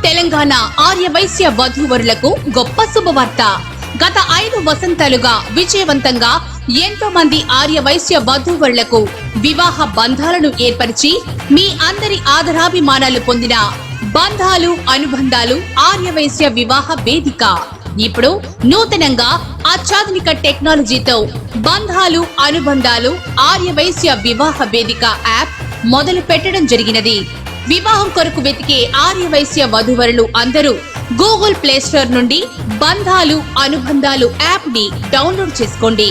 తెలంగాణ ఆర్యవైశ్య వధూవరులకు గొప్ప శుభవార్త. గత 5 వసంతాలుగా విజయవంతంగా ఎంతో మంది ఆర్యవైశ్య వధూవరులకు వివాహ బంధాలను ఏర్పరిచి మీ అందరి ఆదరాభిమానాలు పొందిన బంధాలు అనుబంధాలు ఆర్యవైశ్య వివాహ వేదిక ఇప్పుడు నూతనంగా అత్యాధునిక టెక్నాలజీతో బంధాలు అనుబంధాలు ఆర్యవైశ్య వివాహ వేదిక యాప్ మొదలు పెట్టడం జరిగినది. వివాహం కొరకు వెతికే ఆర్యవైశ్య వధూవరులు అందరూ గూగుల్ ప్లే స్టోర్ నుండి బంధాలు అనుబంధాలు యాప్ ని డౌన్లోడ్ చేసుకోండి.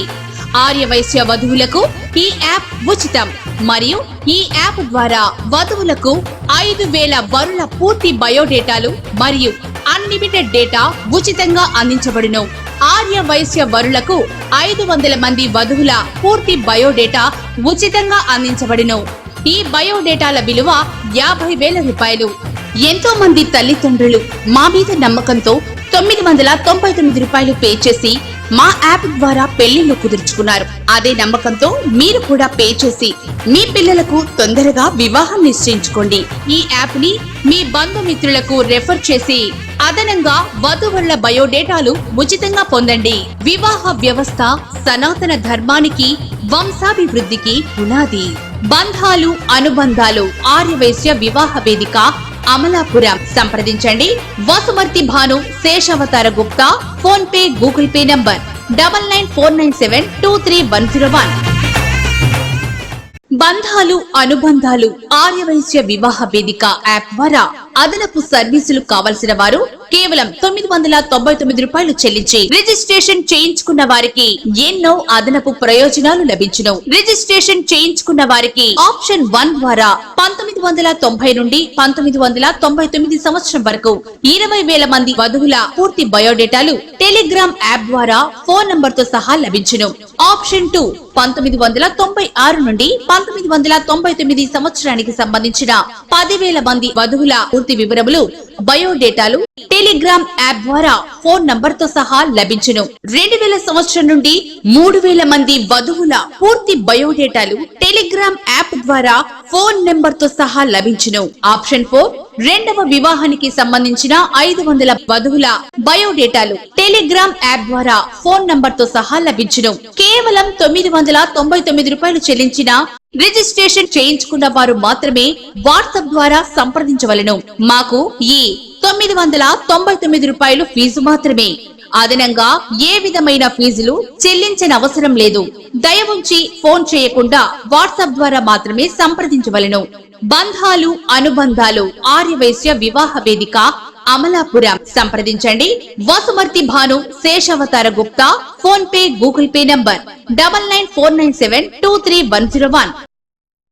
ఆర్యవైశ్య వధువులకు ఈ యాప్ ఉచితం మరియు ఈ యాప్ ద్వారా వధువులకు 5,000 వరుల పూర్తి బయోడేటాలు మరియు అన్లిమిటెడ్ డేటా ఉచితంగా అందించబడును. ఆర్యవైశ్య వరులకు 500 మంది వధువుల పూర్తి బయోడేటా ఉచితంగా అందించబడును. ఈ బయోడేటాల విలువ 50,000 రూపాయలు. ఎంతో మంది తల్లిదండ్రులు మా మీద నమ్మకంతో 999 రూపాయలు పే చేసి మా యాప్ ద్వారా పెళ్లిళ్లు కుదుర్చుకున్నారు. అదే నమ్మకంతో మీరు కూడా పే చేసి మీ పిల్లలకు తొందరగా వివాహం నిశ్చయించుకోండి. ఈ యాప్ ని మీ బంధుమిత్రులకు రెఫర్ చేసి అదనంగా వధువుల బయోడేటాలు ఉచితంగా పొందండి. వివాహ వ్యవస్థ సనాతన ధర్మానికి వంశాభివృద్ధికి పునాది. బంధాలు అనుబంధాలు ఆర్యవైశ్య వివాహ వేదిక అమలాపురం. సంప్రదించండి Vasumarthi Bhanu Seshavathara Gupta. PhonePe Google Pay number 9949723101. బంధాలు అనుబంధాలు ఆర్యవైశ్య వివాహ వేదిక యాప్ ద్వారా అదనపు సర్వీసులు కావలసిన వారు కేవలం 999 రూపాయలు చెల్లించి రిజిస్ట్రేషన్ చేయించుకున్న వారికి ఎన్నో అదనపు ప్రయోజనాలు లభించును. రిజిస్ట్రేషన్ చేయించుకున్న వారికి ఆప్షన్ 1 ద్వారా 1990 నుండి 1999 సంవత్సరం వరకు 20,000 మంది వధువుల పూర్తి బయోడేటాలు టెలిగ్రామ్ యాప్ ద్వారా ఫోన్ నంబర్ తో సహా లభించును. ఆప్షన్ 2 1996 నుండి 1999 సంవత్సరానికి సంబంధించిన 10,000 మంది వధువుల పూర్తి వివరములు బయోడేటాలు టెలిగ్రామ్ యాప్ ద్వారా ఫోన్ నంబర్ తో సహా లభించును. 2000 సంవత్సరం నుండి 3,000 మంది వధువుల పూర్తి బయోడేటాలు టెలిగ్రామ్ యాప్ ద్వారా ఫోన్ నెంబర్ తో సహా లభించును. ఆప్షన్ 4 రెండవ వివాహానికి సంబంధించిన 500 వధువుల బయోడేటాలు టెలిగ్రామ్ యాప్ ద్వారా ఫోన్ నంబర్ తో సహా లభించును. కేవలం 999 రూపాయలు చెల్లించిన రిజిస్ట్రేషన్ చేయించుకున్న వారు మాత్రమే వాట్సాప్ ద్వారా సంప్రదించవలను. మాకు ఈ 999 రూపాయలు ఫీజు మాత్రమే. అదనంగా ఏ విధమైన ఫీజులు చెల్లించనవసరం లేదు. దయవుంచి ఫోన్ చేయకుండా వాట్సాప్ ద్వారా మాత్రమే సంప్రదించవలను. బంధాలు అనుబంధాలు ఆర్యవైశ్య వివాహ వేదిక అమలాపురం. సంప్రదించండి Vasumarthi Bhanu Seshavathara Gupta. PhonePe Google Pay number 9949723101.